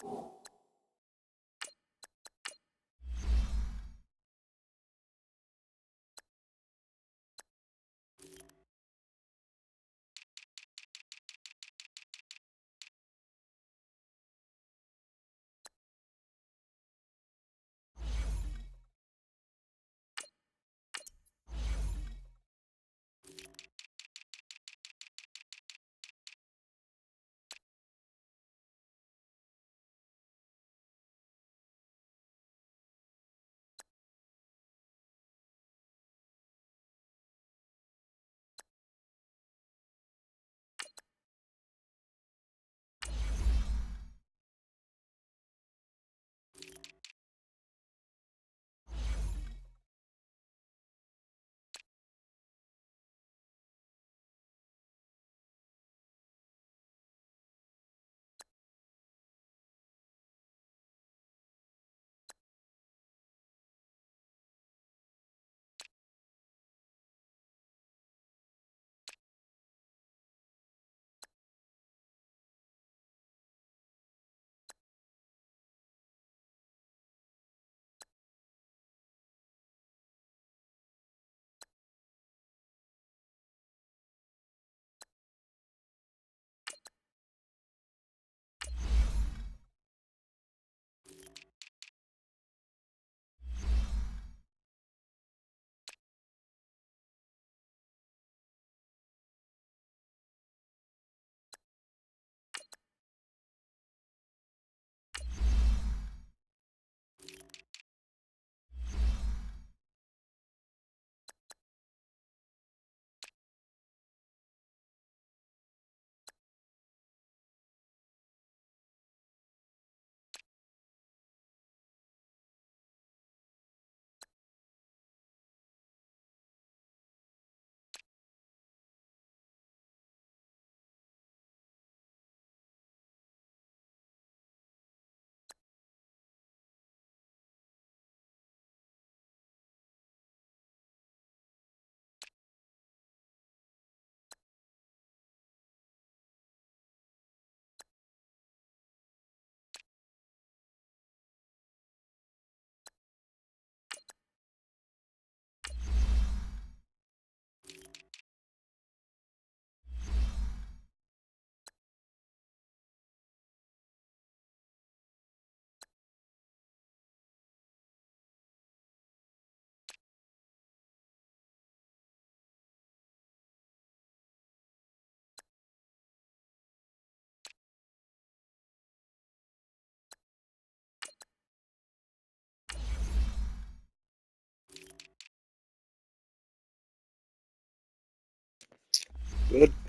Good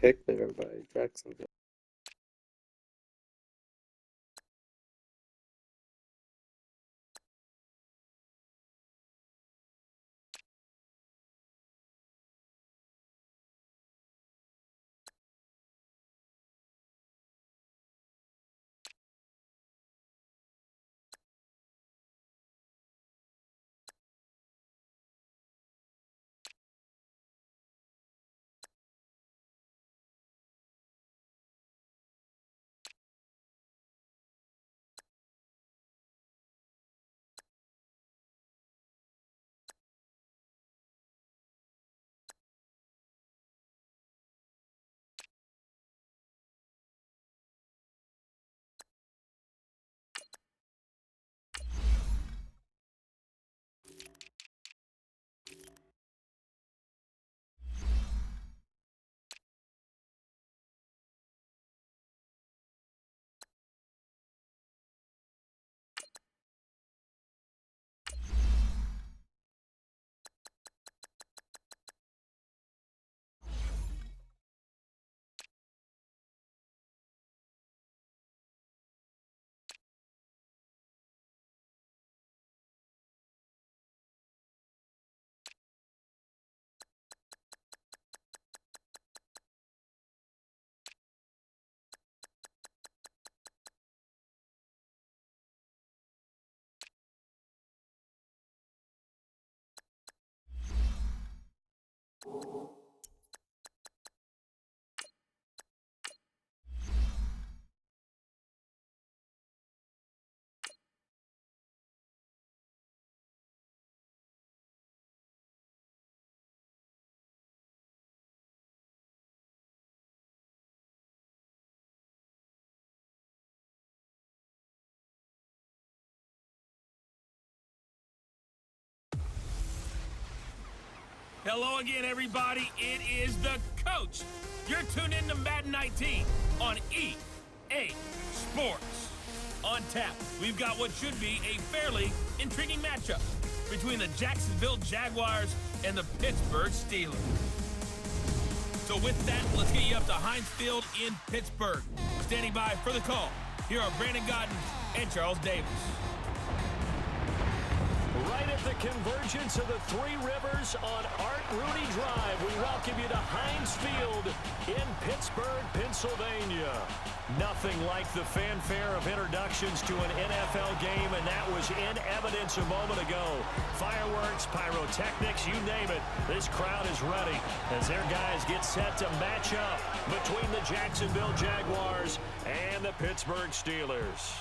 pick there by Jacksonville. Hello again, everybody. It is the coach. You're tuned in to Madden 19 on EA Sports. On tap, we've got what should be a fairly intriguing matchup between the Jacksonville Jaguars and the Pittsburgh Steelers. So with that, let's get you up to Heinz Field in Pittsburgh. Standing by for the call, here are Brandon Godden and Charles Davis. Right at the convergence of the Three Rivers on Art Rooney Drive, we welcome you to Heinz Field in Pittsburgh, Pennsylvania. Nothing like the fanfare of introductions to an NFL game, and that was in evidence a moment ago. Fireworks, pyrotechnics, you name it. This crowd is ready as their guys get set to match up between the Jacksonville Jaguars and the Pittsburgh Steelers.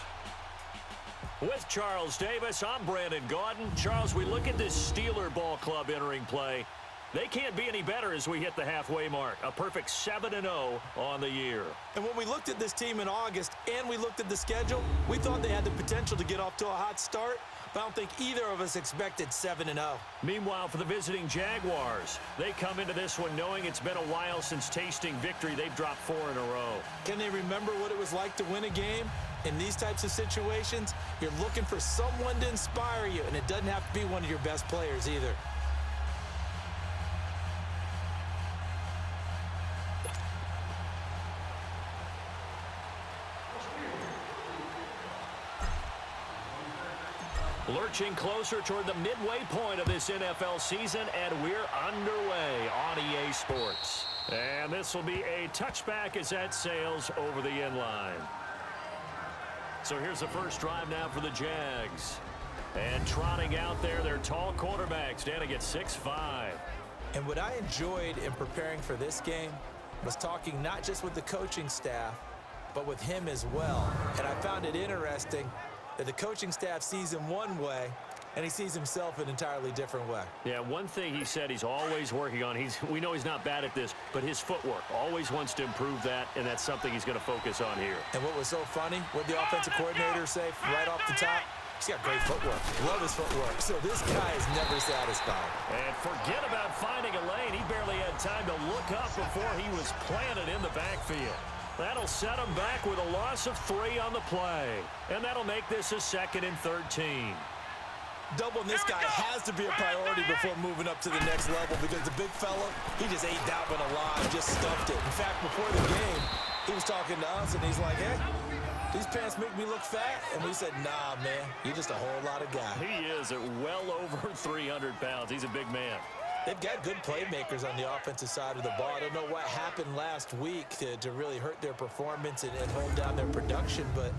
With Charles Davis, I'm Brandon Gaudin. Charles, we look at this Steeler ball club entering play. They can't be any better as we hit the halfway mark. A perfect 7-0 on the year. And when we looked at this team in August and we looked at the schedule, we thought they had the potential to get off to a hot start, but I don't think either of us expected 7-0. Meanwhile, for the visiting Jaguars, they come into this one knowing it's been a while since tasting victory. They've dropped 4 in a row. Can they remember what it was like to win a game? In these types of situations, you're looking for someone to inspire you, and it doesn't have to be one of your best players either. Lurching closer toward the midway point of this NFL season, and we're underway on EA Sports. And this will be a touchback as that sails over the end line. So here's the first drive now for the Jags. And trotting out there, their tall quarterback standing at 6'5". And what I enjoyed in preparing for this game was talking not just with the coaching staff, but with him as well. And I found it interesting that the coaching staff sees him one way, and he sees himself an entirely different way. Yeah, one thing he said he's always working on, we know he's not bad at this, but his footwork, always wants to improve that, and that's something he's going to focus on here. And what was so funny, what the offensive coordinator say right off the top, he's got great footwork. Love his footwork. So this guy is never satisfied. And forget about finding a lane. He barely had time to look up before he was planted in the backfield. That'll set him back with a loss of 3 on the play. And that'll make this a 2nd and 13. Doubling this guy has to be a priority before moving up to the next level because the big fella, he just ate that one alive, just stuffed it. In fact, before the game, he was talking to us, and he's like, hey, these pants make me look fat. And we said, nah, man, you're just a whole lot of guy. He is at well over 300 pounds. He's a big man. They've got good playmakers on the offensive side of the ball. I don't know what happened last week to really hurt their performance and hold down their production, but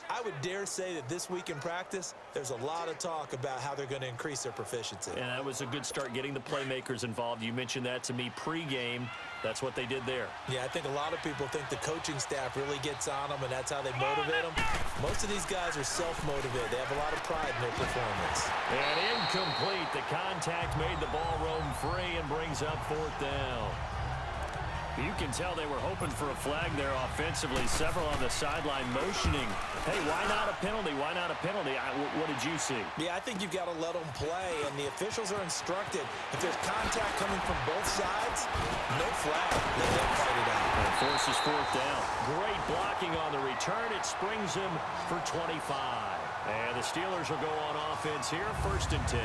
I would dare say that this week in practice, there's a lot of talk about how they're going to increase their proficiency. And that was a good start getting the playmakers involved. You mentioned that to me pregame. That's what they did there. Yeah, I think a lot of people think the coaching staff really gets on them, and that's how they motivate them. Most of these guys are self-motivated. They have a lot of pride in their performance. And incomplete. The contact made the ball roam free and brings up 4th down. You can tell they were hoping for a flag there offensively. Several on the sideline motioning. Hey, why not a penalty? Why not a penalty? What did you see? Yeah, I think you've got to let them play, and the officials are instructed. If there's contact coming from both sides, no flag. Let them fight it out. And forces 4th down. Great blocking on the return. It springs him for 25. And the Steelers will go on offense here, 1st and 10.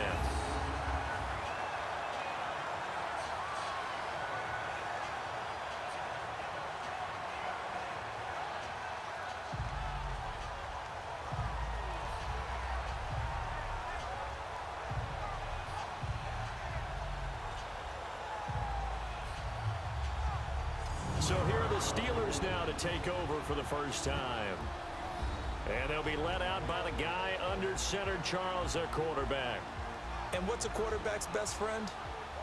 So here are the Steelers now to take over for the first time. And they'll be led out by the guy under center, Charles, their quarterback. And what's a quarterback's best friend?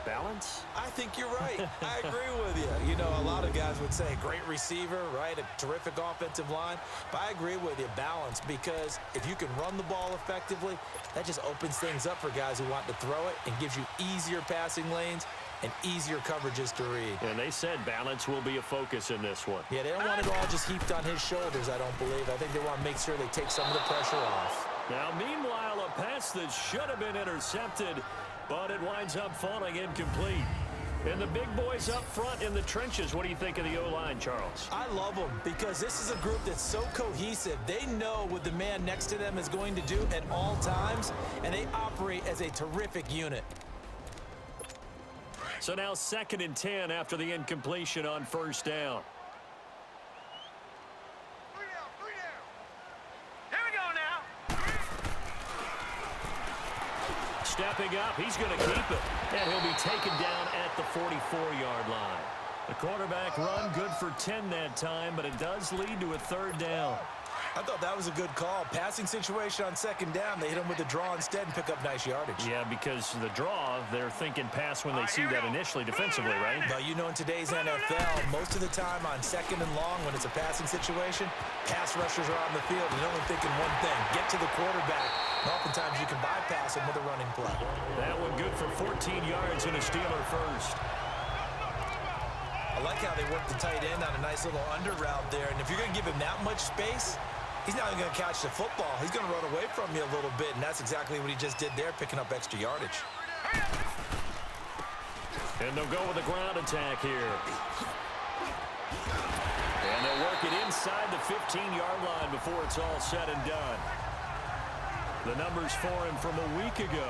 Balance? I think you're right. I agree with you. You know, a lot of guys would say great receiver, right? A terrific offensive line. But I agree with you, balance, because if you can run the ball effectively, that just opens things up for guys who want to throw it and gives you easier passing lanes and easier coverages to read. And they said balance will be a focus in this one. Yeah, they don't want it all just heaped on his shoulders, I don't believe. I think they want to make sure they take some of the pressure off. Now, meanwhile, a pass that should have been intercepted, but it winds up falling incomplete. And the big boys up front in the trenches, what do you think of the O-line, Charles? I love them because this is a group that's so cohesive. They know what the man next to them is going to do at all times, and they operate as a terrific unit. So now 2nd and 10 after the incompletion on 1st down. Here we go now. Stepping up, he's going to keep it. And he'll be taken down at the 44-yard line. The quarterback run good for 10 that time, but it does lead to a 3rd down. I thought that was a good call. Passing situation on 2nd down. They hit him with the draw instead and pick up nice yardage. Yeah, because the draw, they're thinking pass when they see that initially defensively, right? But you know, in today's NFL, most of the time on 2nd and long, when it's a passing situation, pass rushers are on the field and they're only thinking one thing, get to the quarterback. And oftentimes you can bypass him with a running play. That one good for 14 yards and a Steeler first. I like how they work the tight end on a nice little under route there. And if you're going to give him that much space, he's not even going to catch the football. He's going to run away from you a little bit, and that's exactly what he just did there, picking up extra yardage. And they'll go with a ground attack here. And they'll work it inside the 15-yard line before it's all said and done. The numbers for him from a week ago,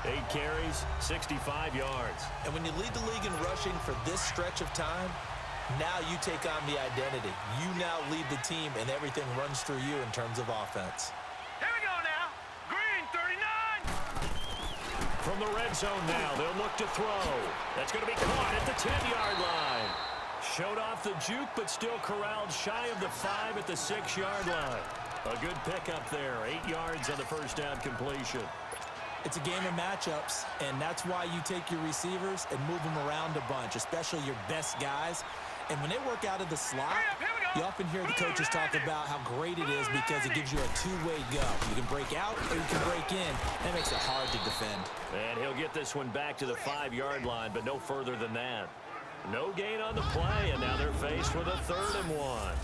8 carries, 65 yards. And when you lead the league in rushing for this stretch of time, now you take on the identity. You now lead the team, and everything runs through you in terms of offense. Here we go now. Green 39. From the red zone now, they'll look to throw. That's going to be caught at the 10-yard line. Showed off the juke, but still corralled shy of the 5 at the 6-yard line. A good pickup there, 8 yards on the first down completion. It's a game of matchups, and that's why you take your receivers and move them around a bunch, especially your best guys. And when they work out of the slot, you often hear the coaches talk about how great it is because it gives you a two-way go. You can break out or you can break in. That makes it hard to defend. And he'll get this one back to the 5-yard line, but no further than that. No gain on the play, and now they're faced with a 3rd and 1.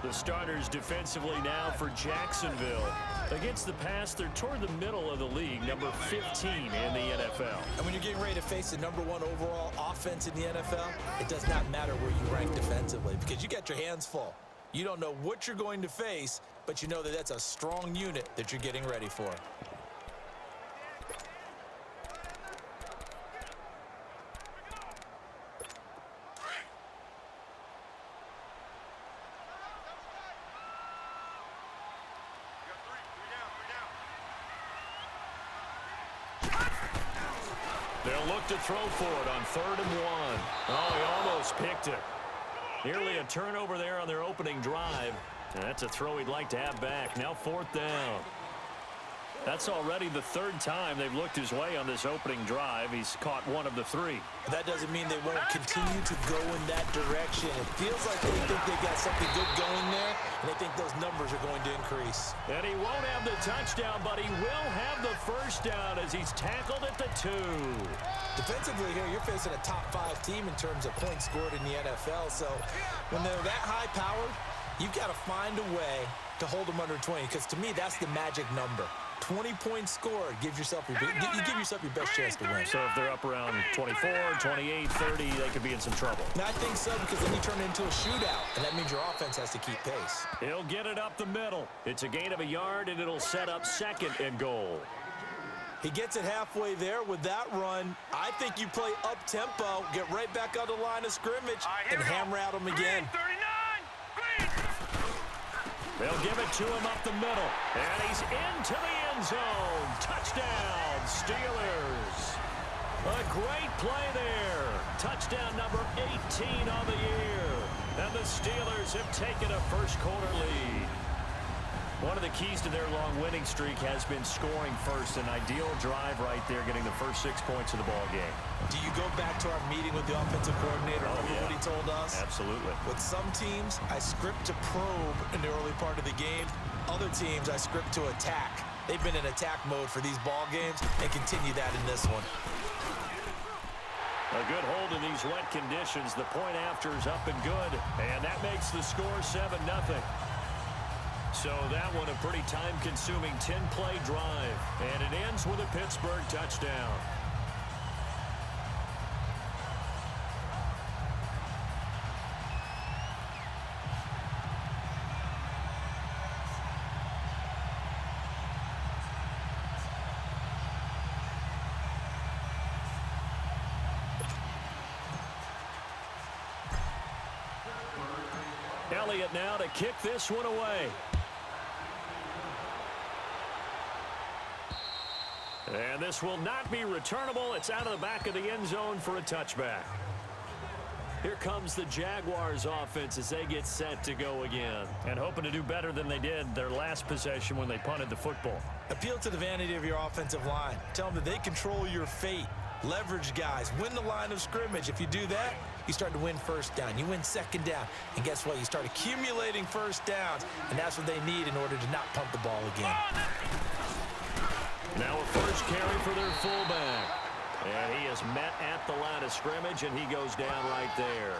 The starters defensively now for Jacksonville. Against the pass, they're toward the middle of the league, number 15 in the NFL. And when you're getting ready to face the number 1 overall offense in the NFL, it does not matter where you rank defensively because you got your hands full. You don't know what you're going to face, but you know that that's a strong unit that you're getting ready for. They'll look to throw for it on 3rd and 1. Oh, he almost picked it. Nearly a turnover there on their opening drive. And that's a throw he'd like to have back. Now 4th down. That's already the 3rd time they've looked his way on this opening drive. He's caught 1 of the 3. That doesn't mean they won't continue to go in that direction. It feels like they think they've got something good going there, and they think those numbers are going to increase. And he won't have the touchdown, but he will have the 1st down as he's tackled at the 2. Defensively here, you're facing a top 5 team in terms of points scored in the NFL. So when they're that high-powered, you've got to find a way to hold them under 20, because to me, that's the magic number. 20 points scored gives yourself you give yourself your best chance to win. So if they're up around 24, 28, 30, they could be in some trouble. And I think so, because then you turn it into a shootout, and that means your offense has to keep pace. He'll get it up the middle. It's a gain of a yard, and it'll set up 2nd and goal. He gets it halfway there with that run. I think you play up-tempo, get right back on the line of scrimmage, and hammer at him again. They'll give it to him up the middle. And he's into the end zone. Touchdown, Steelers. A great play there. Touchdown number 18 on the year. And the Steelers have taken a first-quarter lead. One of the keys to their long winning streak has been scoring first. An ideal drive right there, getting the first 6 points of the ball game. Do you go back to our meeting with the offensive coordinator? What he told us? Absolutely. With some teams, I script to probe in the early part of the game. Other teams, I script to attack. They've been in attack mode for these ball games and continue that in this one. A good hold in these wet conditions. The point after is up and good. And that makes the score 7-0. So that one a pretty time-consuming 10-play drive. And it ends with a Pittsburgh touchdown. Elliott now to kick this one away. And this will not be returnable. It's out of the back of the end zone for a touchback. Here comes the Jaguars offense as they get set to go again. And hoping to do better than they did their last possession when they punted the football. Appeal to the vanity of your offensive line. Tell them that they control your fate. Leverage guys. Win the line of scrimmage. If you do that, you start to win first down. You win second down. And guess what? You start accumulating first downs. And that's what they need in order to not punt the ball again. Now a first carry for their fullback. And he is met at the line of scrimmage, and he goes down right there.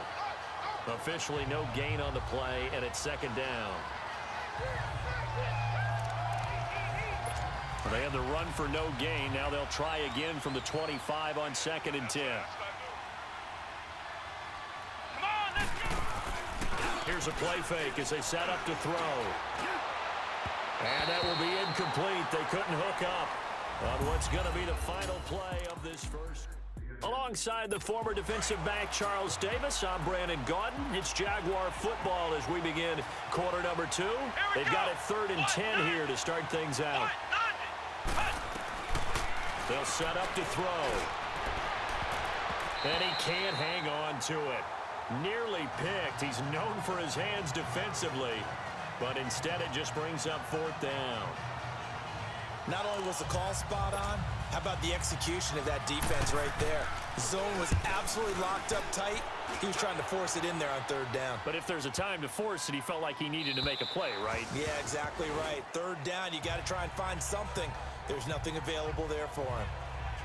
Officially no gain on the play, and it's second down. They had the run for no gain. Now they'll try again from the 25 on 2nd and 10. Here's a play fake as they set up to throw. And that will be incomplete. They couldn't hook up on what's going to be the final play of this first. Alongside the former defensive back Charles Davis, I'm Brandon Gaudin. It's Jaguar football as we begin quarter number 2. They've got it 3rd and 10 here to start things out. They'll set up to throw. And he can't hang on to it. Nearly picked. He's known for his hands defensively, but instead it just brings up 4th down. Not only was the call spot on, how about the execution of that defense right there? The zone was absolutely locked up tight. He was trying to force it in there on 3rd down. But if there's a time to force it, he felt like he needed to make a play, right? Yeah, exactly right. 3rd down, you got to try and find something. There's nothing available there for him.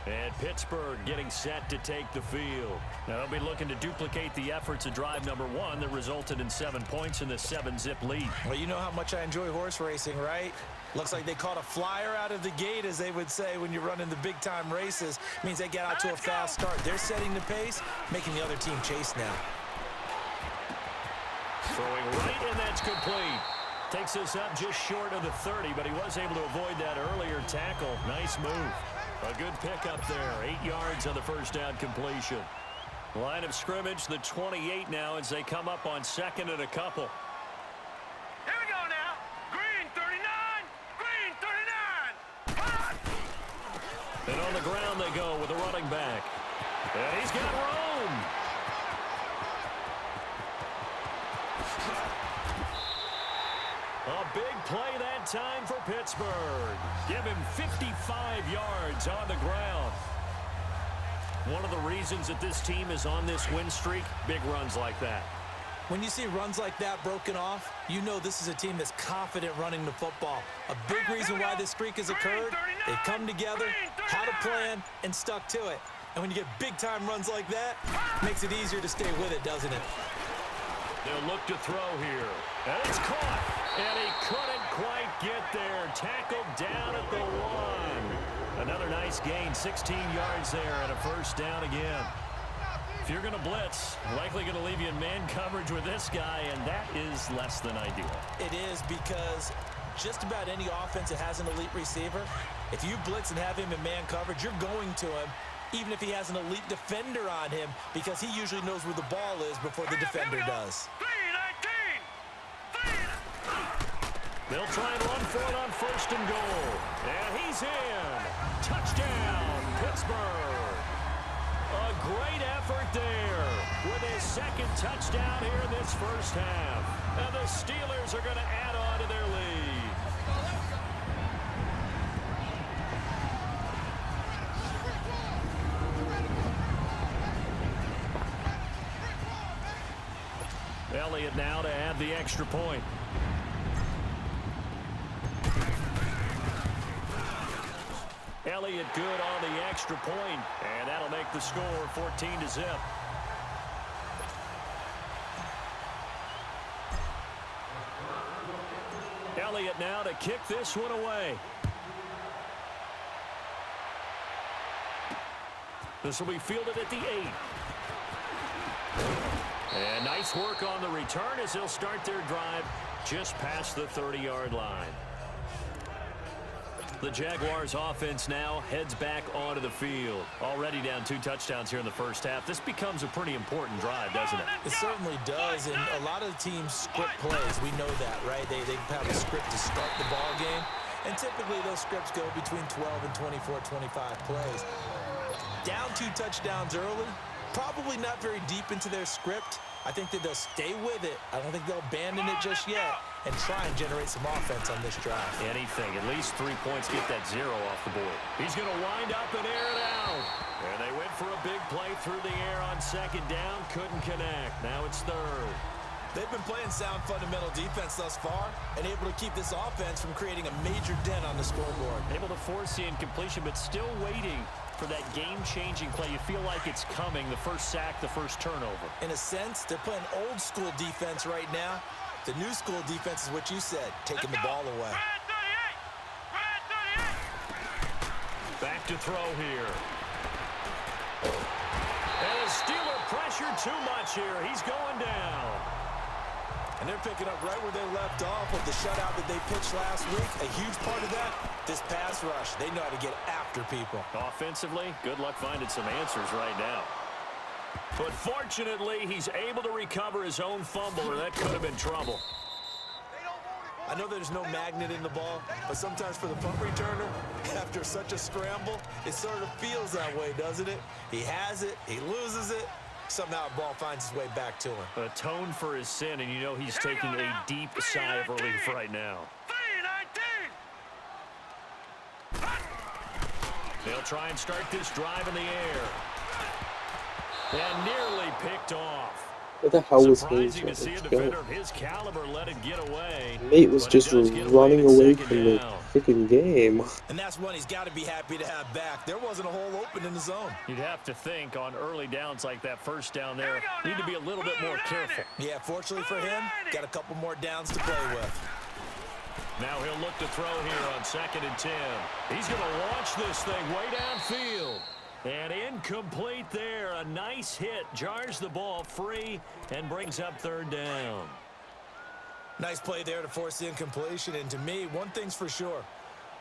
And Pittsburgh getting set to take the field. Now they'll be looking to duplicate the efforts of drive number 1 that resulted in 7 points in the 7-zip lead. Well, you know how much I enjoy horse racing, right? Looks like they caught a flyer out of the gate, as they would say when you're running the big-time races. Means they get out to a fast start. They're setting the pace, making the other team chase now. Throwing right, and that's complete. Takes us up just short of the 30, but he was able to avoid that earlier tackle. Nice move. A good pickup there. 8 yards on the first down completion. Line of scrimmage, the 28 now as they come up on 2nd and a couple. Here we go now. Green 39. Green 39. And on the ground they go with the running back. And he's got room. A big play that time for Pittsburgh. Give him 55 yards on the ground. One of the reasons that this team is on this win streak, big runs like that. When you see runs like that broken off, you know this is a team that's confident running the football. A big reason why this streak has occurred, they've come together, had a plan, and stuck to it. And when you get big-time runs like that, it makes it easier to stay with it, doesn't it? They'll look to throw here. And it's caught. And he couldn't quite get there. Tackled down at the 1. Another nice gain. 16 yards there and a first down again. If you're going to blitz, likely going to leave you in man coverage with this guy, and that is less than ideal. It is, because just about any offense that has an elite receiver, if you blitz and have him in man coverage, you're going to him, even if he has an elite defender on him, because he usually knows where the ball is before the defender does. They'll try and run for it on 1st and goal. And he's in. Touchdown, Pittsburgh. A great effort there with his 2nd touchdown here in this first half. And the Steelers are going to add on to their lead. Elliott now to add the extra point. Elliott good on the extra point, and that'll make the score 14-0. Elliott now to kick this one away. This will be fielded at the 8. And nice work on the return as they'll start their drive just past the 30-yard line. The Jaguars offense now heads back onto the field. Already down 2 touchdowns here in the first half. This becomes a pretty important drive, doesn't it? It certainly does, and a lot of the teams script plays. We know that, right? They have a script to start the ball game, and typically those scripts go between 12 and 24, 25 plays. Down 2 touchdowns early, probably not very deep into their script. I think that they'll stay with it. I don't think they'll abandon it just yet and try and generate some offense on this drive. Anything. At least 3 points, get that 0 off the board. He's going to wind up and air it out. And they went for a big play through the air on 2nd down. Couldn't connect. Now it's 3rd. They've been playing sound fundamental defense thus far and able to keep this offense from creating a major dent on the scoreboard. Able to force the incompletion, but still waiting for that game-changing play. You feel like it's coming, the first sack, the first turnover. In a sense, they're playing old-school defense right now. The new-school defense is what you said, taking the ball away. Back to throw here. And the Steeler pressure too much here. He's going down. And they're picking up right where they left off with the shutout that they pitched last week. A huge part of that, this pass rush. They know how to get after people. Offensively, good luck finding some answers right now. But fortunately, he's able to recover his own fumble, or that could have been trouble. I know there's no magnet in the ball, but sometimes for the punt returner, after such a scramble, it sort of feels that way, doesn't it? He has it, he loses it. Somehow the ball finds its way back to him. Atone for his sin, and you know he's taking a deep sigh of relief right now. They'll try and start this drive in the air. And nearly picked off. What the hell was his? Surprising to see a defender of his caliber let it get away. Mate was just running away from the freaking game. And that's one he's got to be happy to have back. There wasn't a hole open in the zone. You'd have to think on early downs like that first down there, need to be a little bit more careful. Yeah, fortunately for him, got a couple more downs to play with. Now he'll look to throw here on 2nd and 10. He's going to launch this thing way downfield. And incomplete there. A nice hit. Jars the ball free and brings up 3rd down. Nice play there to force the incompletion. And to me, one thing's for sure.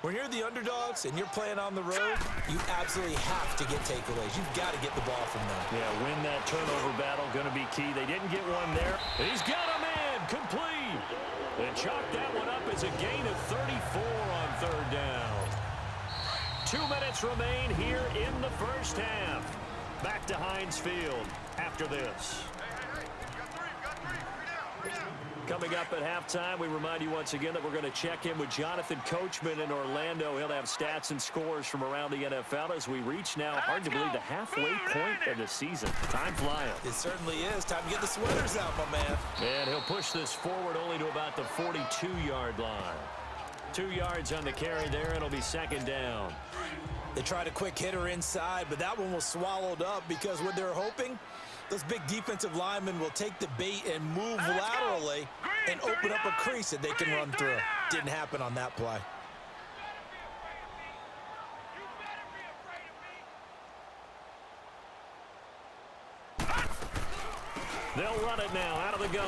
When you're the underdogs and you're playing on the road, you absolutely have to get takeaways. You've got to get the ball from them. Yeah, win that turnover battle. Going to be key. They didn't get one there. He's got a man. Complete. They chalk that one up as a gain of 34 on 3rd down. 2 minutes remain here in the first half. Back to Heinz Field after this. Coming up at halftime, we remind you once again that we're going to check in with Jonathan Coachman in Orlando. He'll have stats and scores from around the NFL as we reach now, hard to believe, the halfway point of the season. Time flying. It certainly is. Time to get the sweaters out, my man. And he'll push this forward only to about the 42-yard line. 2 yards on the carry there, and it'll be 2nd down. They tried a quick hitter inside, but that one was swallowed up because what they're hoping, those big defensive linemen will take the bait and move laterally and open up a crease that they can run through. Didn't happen on that play. They'll run it now out of the gun.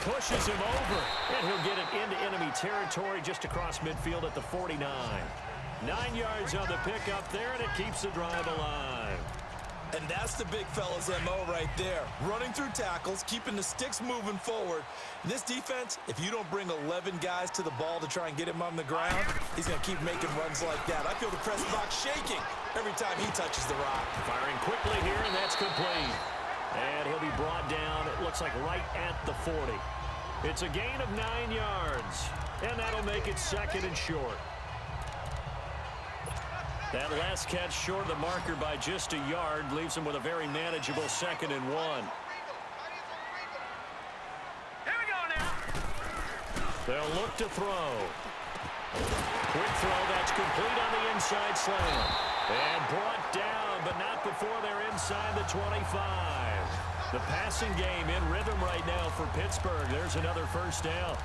Pushes him over, and he'll get it into enemy territory just across midfield at the 49. 9 yards on the pickup there, and it keeps the drive alive. And that's the big fella's MO right there. Running through tackles, keeping the sticks moving forward. This defense, if you don't bring 11 guys to the ball to try and get him on the ground, he's going to keep making runs like that. I feel the press box shaking every time he touches the rock. Firing quickly here, and that's complete. And he'll be brought down, it looks like right at the 40. It's a gain of 9 yards, and that'll make it 2nd and short. That last catch short of the marker by just a yard leaves him with a very manageable 2nd and 1. Here we go now. They'll look to throw. Quick throw, that's complete on the inside slant. And brought down, but not before they're inside the 25. The passing game in rhythm right now for Pittsburgh. There's another first down.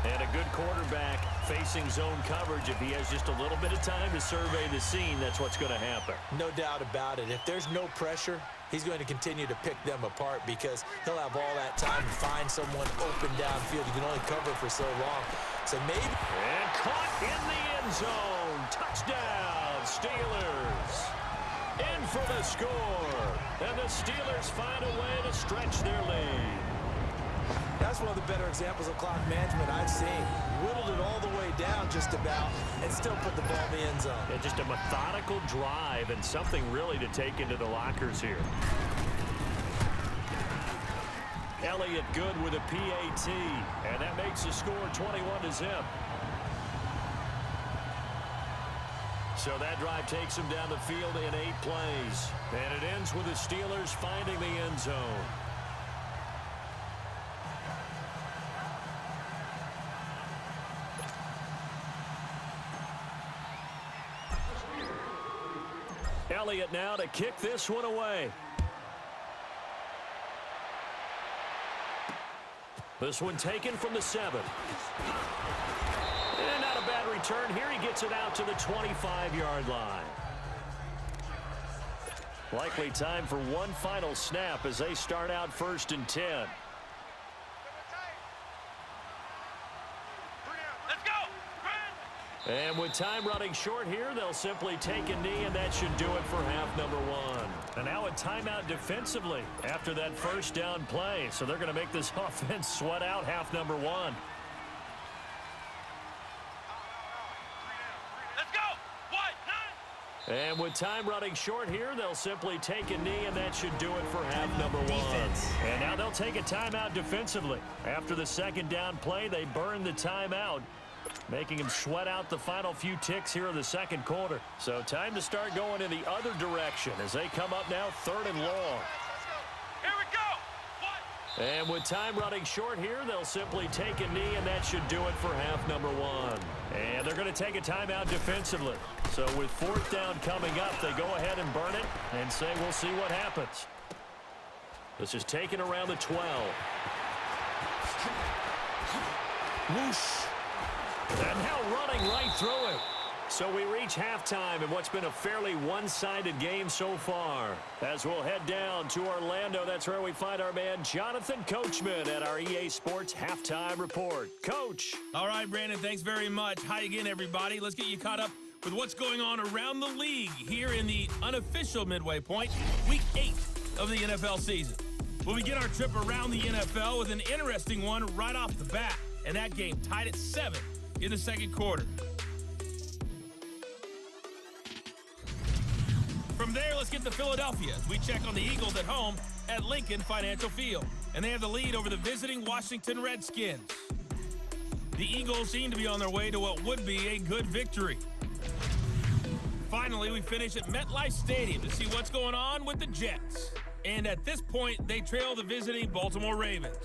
And a good quarterback facing zone coverage. If he has just a little bit of time to survey the scene, that's what's going to happen. No doubt about it. If there's no pressure, he's going to continue to pick them apart because he'll have all that time to find someone open downfield. You can only cover for so long. So maybe... And caught in the end zone. Touchdown, Steelers. In for the score. And the Steelers find a way to stretch their lead. That's one of the better examples of clock management I've seen. Whittled it all the way down just about and still put the ball in the end zone. Yeah, just a methodical drive and something really to take into the lockers here. Elliott good with a PAT, and that makes the score 21-0. So that drive takes him down the field in 8 plays. And it ends with the Steelers finding the end zone. Elliott now to kick this one away. This one taken from the 7. And not a bad return here. He gets it out to the 25-yard line. Likely time for one final snap as they start out 1st and 10. And with time running short here, they'll simply take a knee, and that should do it for half number 1. And now a timeout defensively after that first down play. So they're going to make this offense sweat out half number 1. And with time running short here, they'll simply take a knee, and that should do it for half number 1. And now they'll take a timeout defensively. After the second down play, they burn the timeout, making him sweat out the final few ticks here in the second quarter. So time to start going in the other direction as they come up now 3rd and long. Here we go. And with time running short here, they'll simply take a knee, and that should do it for half number 1. And they're going to take a timeout defensively. So with 4th down coming up, they go ahead and burn it and say we'll see what happens. This is taken around the 12. Whoosh. And now running right through it. So we reach halftime in what's been a fairly one-sided game so far. As we'll head down to Orlando, that's where we find our man Jonathan Coachman at our EA Sports Halftime Report. Coach. All right, Brandon, thanks very much. Hi again, everybody. Let's get you caught up with what's going on around the league here in the unofficial midway point, Week 8 of the NFL season. We'll begin our trip around the NFL with an interesting one right off the bat, and that game tied at 7 in the second quarter. From there, let's get to Philadelphia as we check on the Eagles at home at Lincoln Financial Field. And they have the lead over the visiting Washington Redskins. The Eagles seem to be on their way to what would be a good victory. Finally, we finish at MetLife Stadium to see what's going on with the Jets. And at this point, they trail the visiting Baltimore Ravens.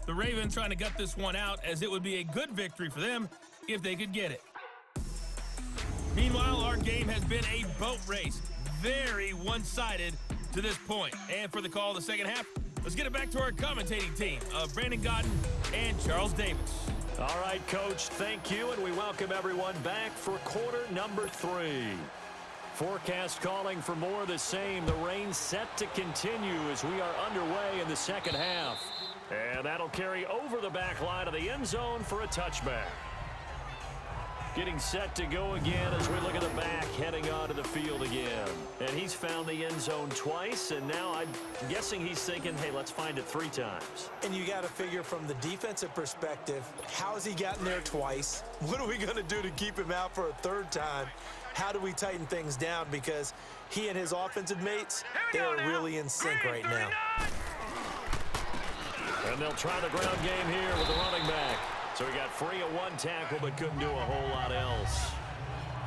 The Ravens trying to gut this one out as it would be a good victory for them if they could get it. Meanwhile, our game has been a boat race. Very one-sided to this point. And for the call of the second half, let's get it back to our commentating team of Brandon Godden and Charles Davis. All right, Coach, thank you, and we welcome everyone back for quarter number 3. Forecast calling for more of the same. The rain set to continue as we are underway in the second half. And that'll carry over the back line of the end zone for a touchback. Getting set to go again as we look at the back heading onto the field again. And he's found the end zone twice, and now I'm guessing he's thinking, hey, let's find it 3 times. And you got to figure from the defensive perspective, how has he gotten there twice? What are we going to do to keep him out for a 3rd time? How do we tighten things down? Because he and his offensive mates, they are really in sync right now. And they'll try the ground game here with the running back. So he got free of 1 tackle, but couldn't do a whole lot else.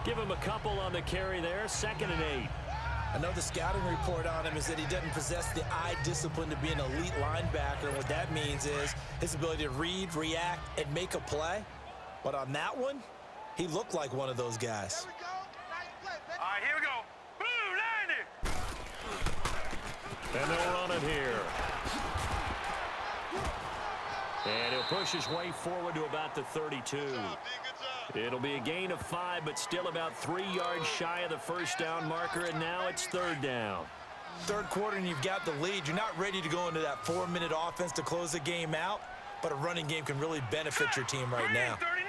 Give him a couple on the carry there, 2nd and 8. I know the scouting report on him is that he doesn't possess the eye discipline to be an elite linebacker. And what that means is his ability to read, react, and make a play. But on that one, he looked like one of those guys. All right, here we go. Blue 90. And they'll run it here. And he'll push his way forward to about the 32. It'll be a gain of 5, but still about 3 yards shy of the first down marker, and now it's third down. Third quarter and you've got the lead. You're not ready to go into that 4-minute offense to close the game out, but a running game can really benefit your team right now. Green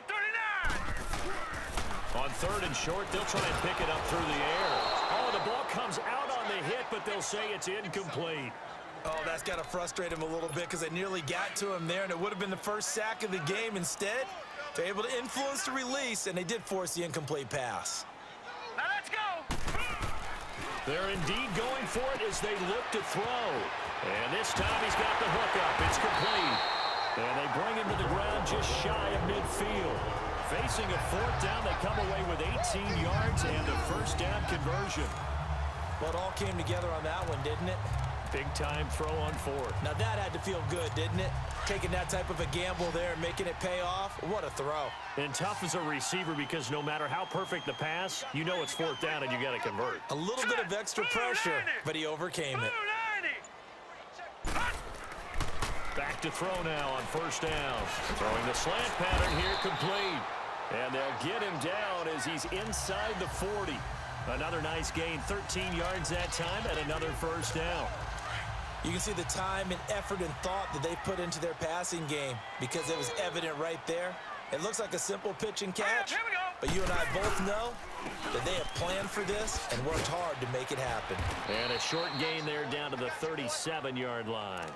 39! On third and short, they'll try and pick it up through the air. Oh, the ball comes out on the hit, but they'll say it's incomplete. Oh, that's got to frustrate him a little bit because they nearly got to him there, and it would have been the first sack of the game. Instead, they're able to influence the release, and they did force the incomplete pass. Now let's go! They're indeed going for it as they look to throw. And this time he's got the hook up. It's complete. And they bring him to the ground just shy of midfield. Facing a fourth down, they come away with 18 yards and a first down conversion. Well, it all came together on that one, didn't it? Big-time throw on fourth. Now that had to feel good, didn't it? Taking that type of a gamble there and making it pay off. What a throw. And tough as a receiver because no matter how perfect the pass, you know it's fourth down and you got to convert. A little bit of extra pressure, but he overcame it. Back to throw now on first down. Throwing the slant pattern here complete. And they'll get him down as he's inside the 40. Another nice gain, 13 yards that time, and another first down. You can see the time and effort and thought that they put into their passing game because it was evident right there. It looks like a simple pitch and catch, but you and I both know that they have planned for this and worked hard to make it happen. And a short gain there down to the 37-yard line.